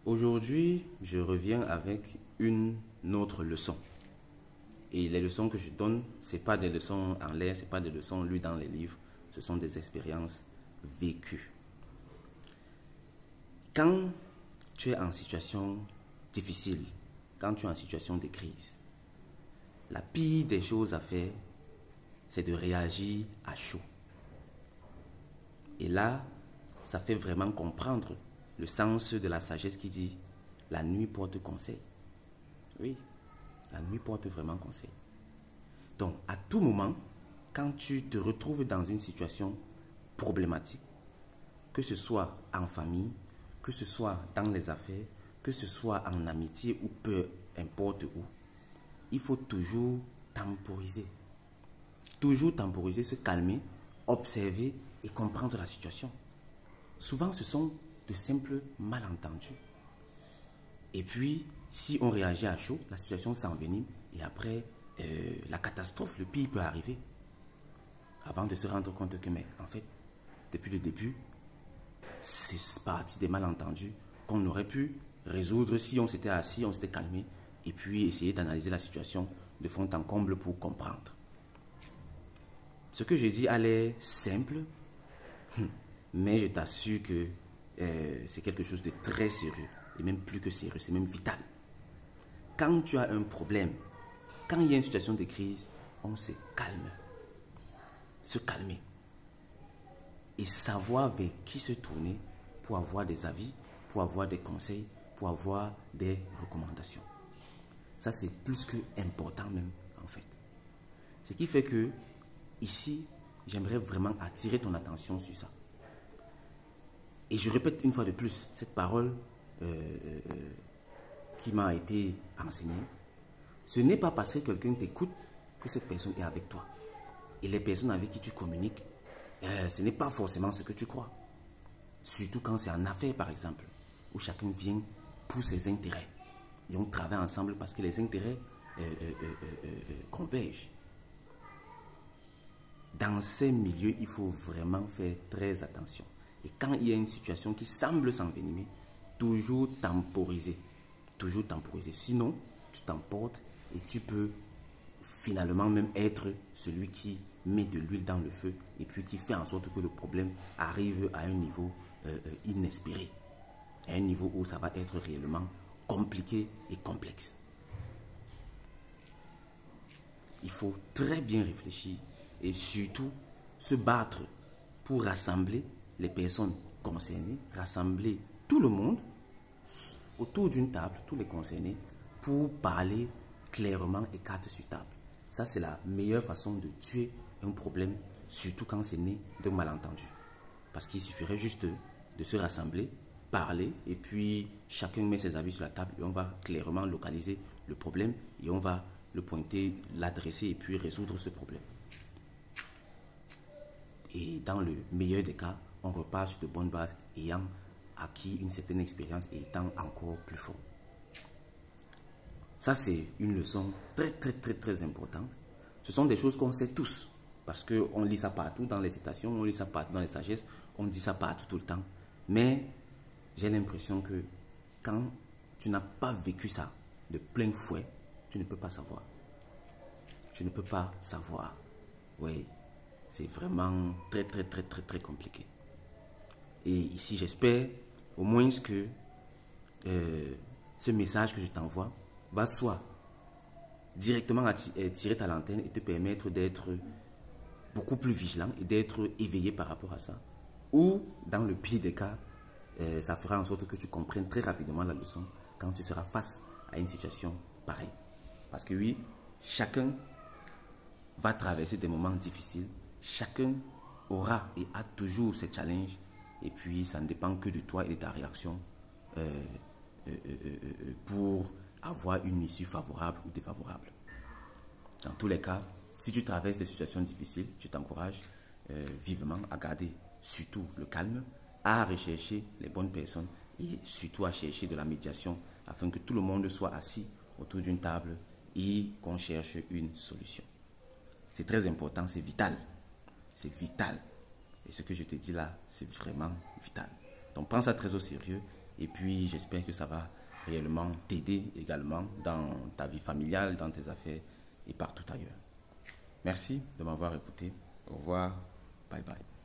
Aujourd'hui, je reviens avec une autre leçon. Et les leçons que je donne, ce pas des leçons en l'air, ce pas des leçons lues dans les livres, ce sont des expériences vécues. Quand tu es en situation difficile, quand tu es en situation de crise, la pire des choses à faire, c'est de réagir à chaud. Et là, ça fait vraiment comprendre le sens de la sagesse qui dit « la nuit porte conseil ». Oui, la nuit porte vraiment conseil. Donc, à tout moment, quand tu te retrouves dans une situation problématique, que ce soit en famille, que ce soit dans les affaires, que ce soit en amitié ou peu importe où, il faut toujours temporiser. Toujours temporiser, se calmer, observer et comprendre la situation. Souvent, ce sont de simples malentendus. Et puis, si on réagit à chaud, la situation s'envenime et après, la catastrophe, le pire peut arriver. Avant de se rendre compte que, mais en fait, depuis le début, c'est parti des malentendus qu'on aurait pu résoudre si on s'était assis, on s'était calmé et puis essayer d'analyser la situation de fond en comble pour comprendre. Ce que je dis a l'air simple, mais je t'assure que c'est quelque chose de très sérieux, et même plus que sérieux, c'est même vital. Quand tu as un problème, quand il y a une situation de crise, on se calme. Se calmer. Et savoir vers qui se tourner pour avoir des avis, pour avoir des conseils, pour avoir des recommandations. Ça, c'est plus que important même, en fait. Ce qui fait que, ici, j'aimerais vraiment attirer ton attention sur ça. Et je répète une fois de plus, cette parole qui m'a été enseignée, ce n'est pas parce que quelqu'un t'écoute que cette personne est avec toi. Et les personnes avec qui tu communiques, ce n'est pas forcément ce que tu crois. Surtout quand c'est en affaires, par exemple, où chacun vient pour ses intérêts. Et on travaille ensemble parce que les intérêts convergent. Dans ces milieux, il faut vraiment faire très attention. Et quand il y a une situation qui semble s'envenimer, toujours temporiser. Toujours temporiser. Sinon, tu t'emportes et tu peux finalement même être celui qui met de l'huile dans le feu et puis qui fait en sorte que le problème arrive à un niveau inespéré. À un niveau où ça va être réellement compliqué et complexe. Il faut très bien réfléchir et surtout se battre pour rassembler les personnes concernées, rassembler tout le monde autour d'une table, tous les concernés, pour parler clairement et carte sur table. Ça, c'est la meilleure façon de tuer un problème, surtout quand c'est né d'un malentendu. Parce qu'il suffirait juste de se rassembler, parler, et puis chacun met ses avis sur la table et on va clairement localiser le problème et on va le pointer, l'adresser et puis résoudre ce problème. Et dans le meilleur des cas, on repart sur de bonnes bases ayant acquis une certaine expérience et étant encore plus fort. Ça, c'est une leçon très importante. Ce sont des choses qu'on sait tous parce qu'on lit ça partout dans les citations, on lit ça partout dans les sagesses, on dit ça partout tout le temps. Mais j'ai l'impression que quand tu n'as pas vécu ça de plein fouet, tu ne peux pas savoir. Tu ne peux pas savoir. Oui, c'est vraiment très compliqué. Et ici, j'espère au moins que ce message que je t'envoie va soit directement attirer ta lanterne et te permettre d'être beaucoup plus vigilant et d'être éveillé par rapport à ça. Ou, dans le pire des cas, ça fera en sorte que tu comprennes très rapidement la leçon quand tu seras face à une situation pareille. Parce que oui, chacun va traverser des moments difficiles. Chacun aura et a toujours ses challenges. Et puis, ça ne dépend que de toi et de ta réaction pour avoir une issue favorable ou défavorable. Dans tous les cas, si tu traverses des situations difficiles, je t'encourage vivement à garder surtout le calme, à rechercher les bonnes personnes et surtout à chercher de la médiation afin que tout le monde soit assis autour d'une table et qu'on cherche une solution. C'est très important, c'est vital. C'est vital. Et ce que je te dis là, c'est vraiment vital. Donc prends ça très au sérieux Et puis, j'espère que ça va réellement t'aider également dans ta vie familiale, dans tes affaires et partout ailleurs. Merci de m'avoir écouté. Au revoir. Bye bye.